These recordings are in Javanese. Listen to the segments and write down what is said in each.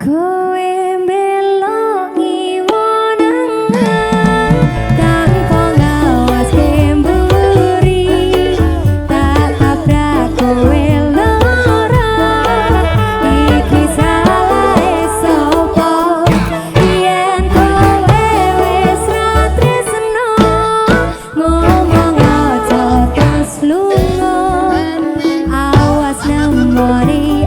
Kowe mbelok ngiwonangan tanpa ngawas kemburi, tak tabrak kowe lara. Iki salahe sapa yen kowe wis ra tresno, ngomong aja terus lunga. Awas nemoni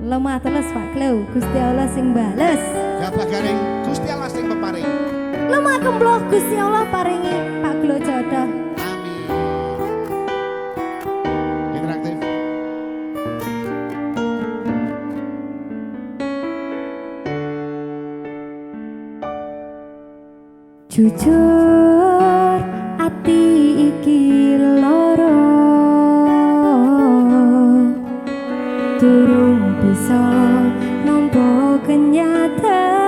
lemah teles Pak Klau, Gusti Allah sing bales. Gabah garing Gusti Allah sing peparing. Lemah kemploh Gusti Allah paringi Pak Klau jodoh. Amin. Interaktif. Jujur ati iki loro, durung bisa nampa kenyataan.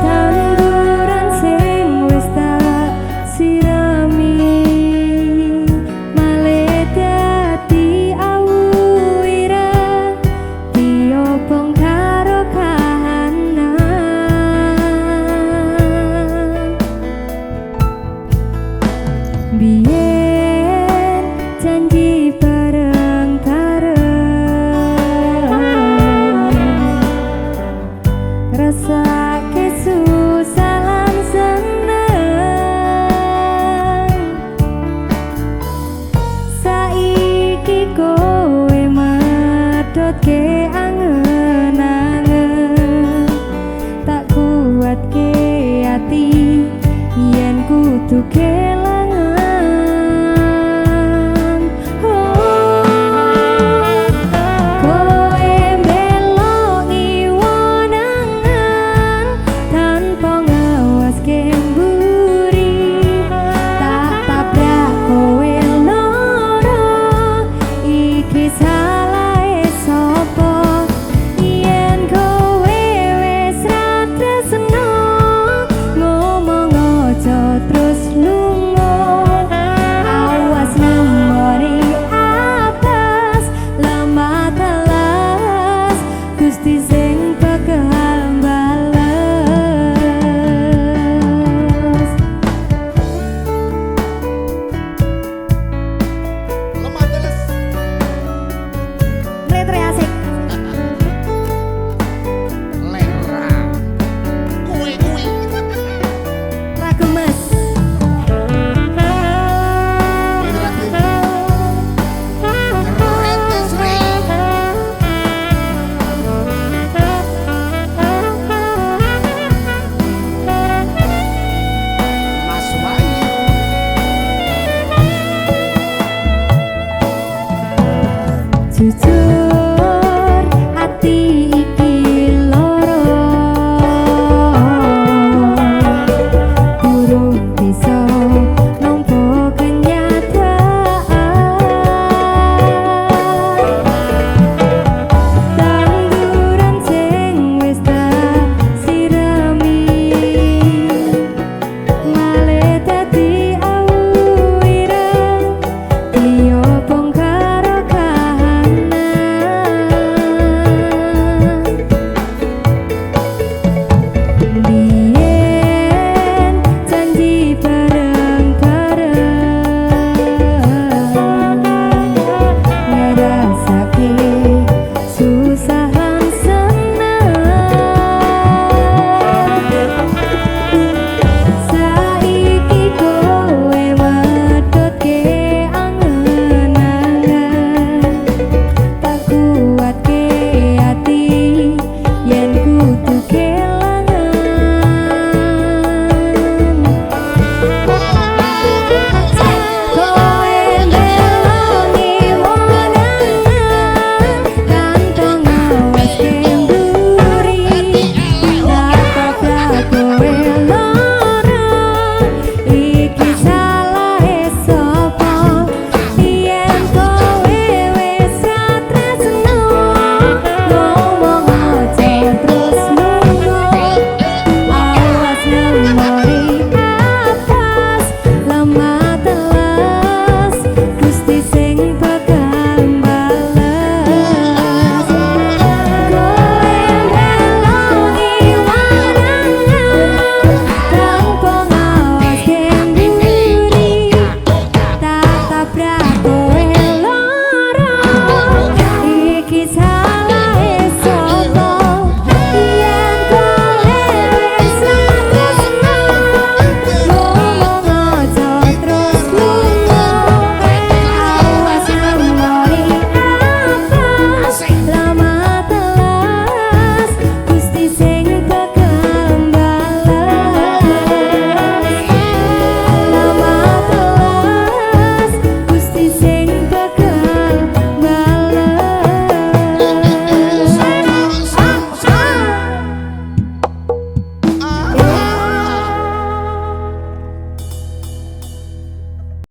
Tanduran sing wis tak sirami malah dadi awu ireng, diobong karo kahanan. Biyen janji bareng-bareng, rasake susah lan seneng. Saiki kowe medhotke angen-angen, tak kuatke ati yen kudu kelangan. Jujur